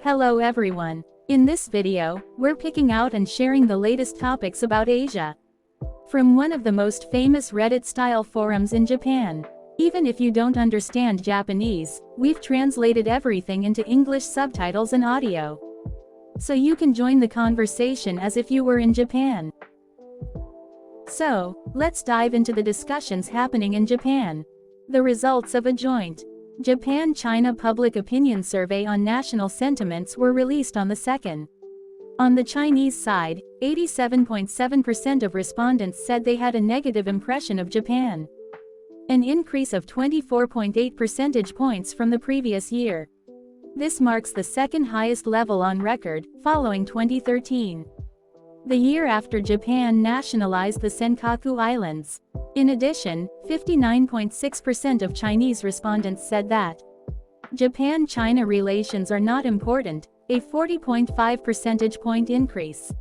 Hello everyone. In this video, we're picking out and sharing the latest topics about Asia. From one of the most famous Reddit-style forums in Japan. Even if you don't understand Japanese, we've translated everything into English subtitles and audio. So you can join the conversation as if you were in Japan. So, let's dive into the discussions happening in Japan. The results of a joint Japan-China public opinion survey on national sentiments were released on the 2nd. On the Chinese side, 87.7% of respondents said they had a negative impression of Japan. An increase of 24.8 percentage points from the previous year. This marks the second highest level on record, following 2013. The year after Japan nationalized the Senkaku Islands. In addition, 59.6% of Chinese respondents said that Japan-China relations are not important, a 40.5 percentage point increase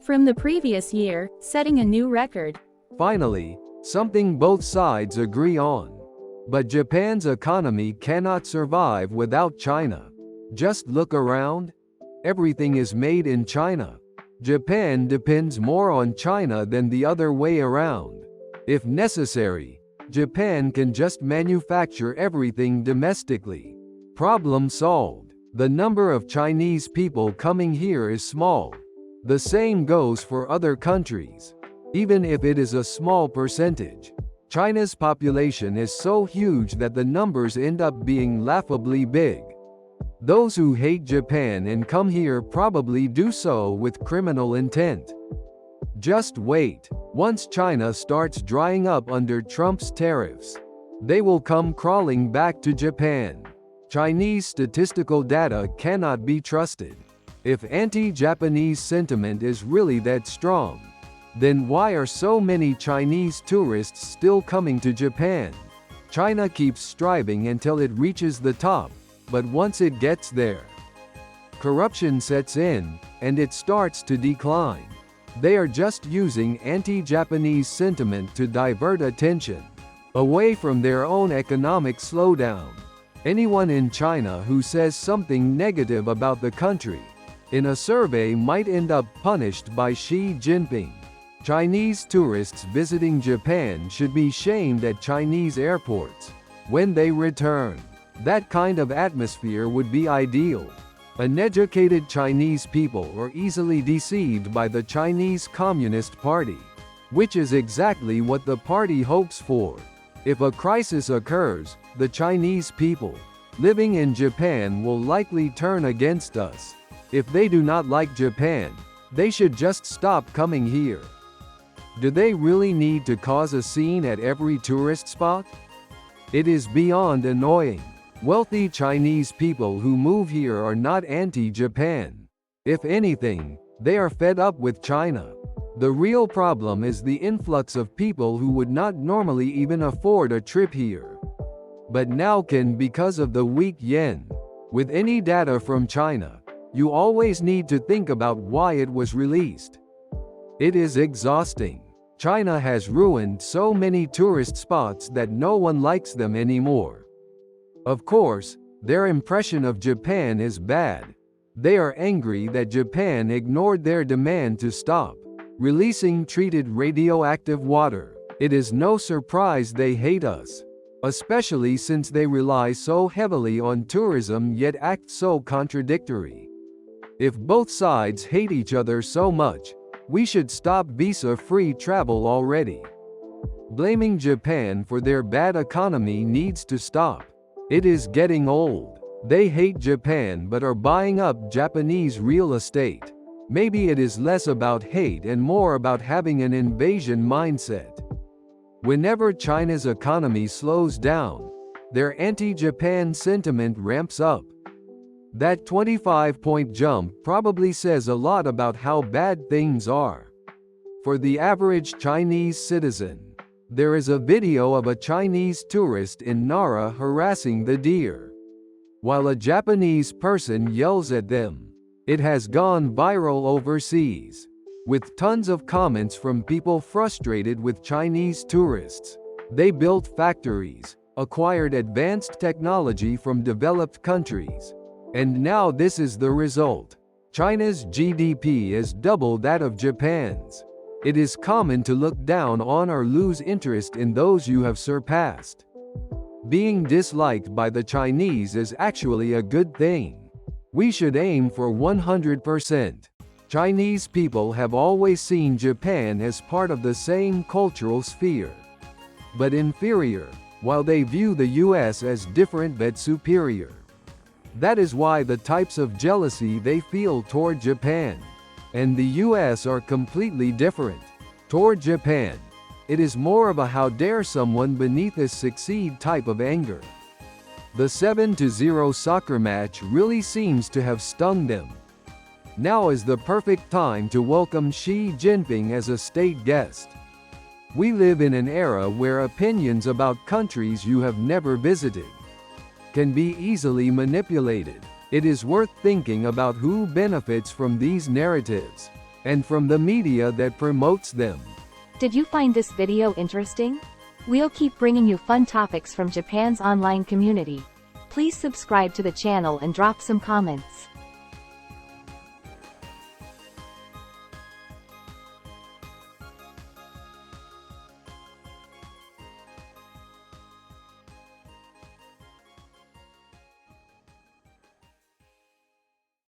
from the previous year, setting a new record. Finally, something both sides agree on. But Japan's economy cannot survive without China. Just look around. Everything is made in China. Japan depends more on China than the other way around. If necessary, Japan can just manufacture everything domestically. Problem solved. The number of Chinese people coming here is small. The same goes for other countries. Even if it is a small percentage, China's population is so huge that the numbers end up being laughably big. Those who hate Japan and come here probably do so with criminal intent. Just wait. Once China starts drying up under Trump's tariffs, they will come crawling back to Japan. Chinese statistical data cannot be trusted. If anti-Japanese sentiment is really that strong, then why are so many Chinese tourists still coming to Japan? China keeps striving until it reaches the top, but once it gets there, corruption sets in, and it starts to decline. They are just using anti-Japanese sentiment to divert attention away from their own economic slowdown. Anyone in China who says something negative about the country in a survey might end up punished by Xi Jinping. Chinese tourists visiting Japan should be shamed at Chinese airports when they return. That kind of atmosphere would be ideal. Uneducated Chinese people are easily deceived by the Chinese Communist Party, which is exactly what the party hopes for. If a crisis occurs, the Chinese people living in Japan will likely turn against us. If they do not like Japan, they should just stop coming here. Do they really need to cause a scene at every tourist spot? It is beyond annoying. Wealthy Chinese people who move here are not anti-Japan. If anything, they are fed up with China. The real problem is the influx of people who would not normally even afford a trip here, but now can because of the weak yen. With any data from China, you always need to think about why it was released. It is exhausting. China has ruined so many tourist spots that no one likes them anymore. Of course, their impression of Japan is bad. They are angry that Japan ignored their demand to stop releasing treated radioactive water. It is no surprise they hate us, especially since they rely so heavily on tourism yet act so contradictory. If both sides hate each other so much, we should stop visa-free travel already. Blaming Japan for their bad economy needs to stop. It is getting old. They hate Japan but are buying up Japanese real estate. Maybe it is less about hate and more about having an invasion mindset. Whenever China's economy slows down, their anti-Japan sentiment ramps up. That 25-point jump probably says a lot about how bad things are. For the average Chinese citizen, there is a video of a Chinese tourist in Nara harassing the deer, while a Japanese person yells at them. It has gone viral overseas, with tons of comments from people frustrated with Chinese tourists. They built factories, acquired advanced technology from developed countries, And now this is the result. China's GDP is double that of Japan's. It is common to look down on or lose interest in those you have surpassed. Being disliked by the Chinese is actually a good thing. We should aim for 100%. Chinese people have always seen Japan as part of the same cultural sphere, but inferior, while they view the US as different but superior. That is why the types of jealousy they feel toward Japan and the US are completely different. Toward Japan, it is more of a how dare someone beneath us succeed type of anger. The 7-0 soccer match really seems to have stung them. Now is the perfect time to welcome Xi Jinping as a state guest. We live in an era where opinions about countries you have never visited can be easily manipulated. It is worth thinking about who benefits from these narratives, and from the media that promotes them. Did you find this video interesting? We'll keep bringing you fun topics from Japan's online community. Please subscribe to the channel and drop some comments.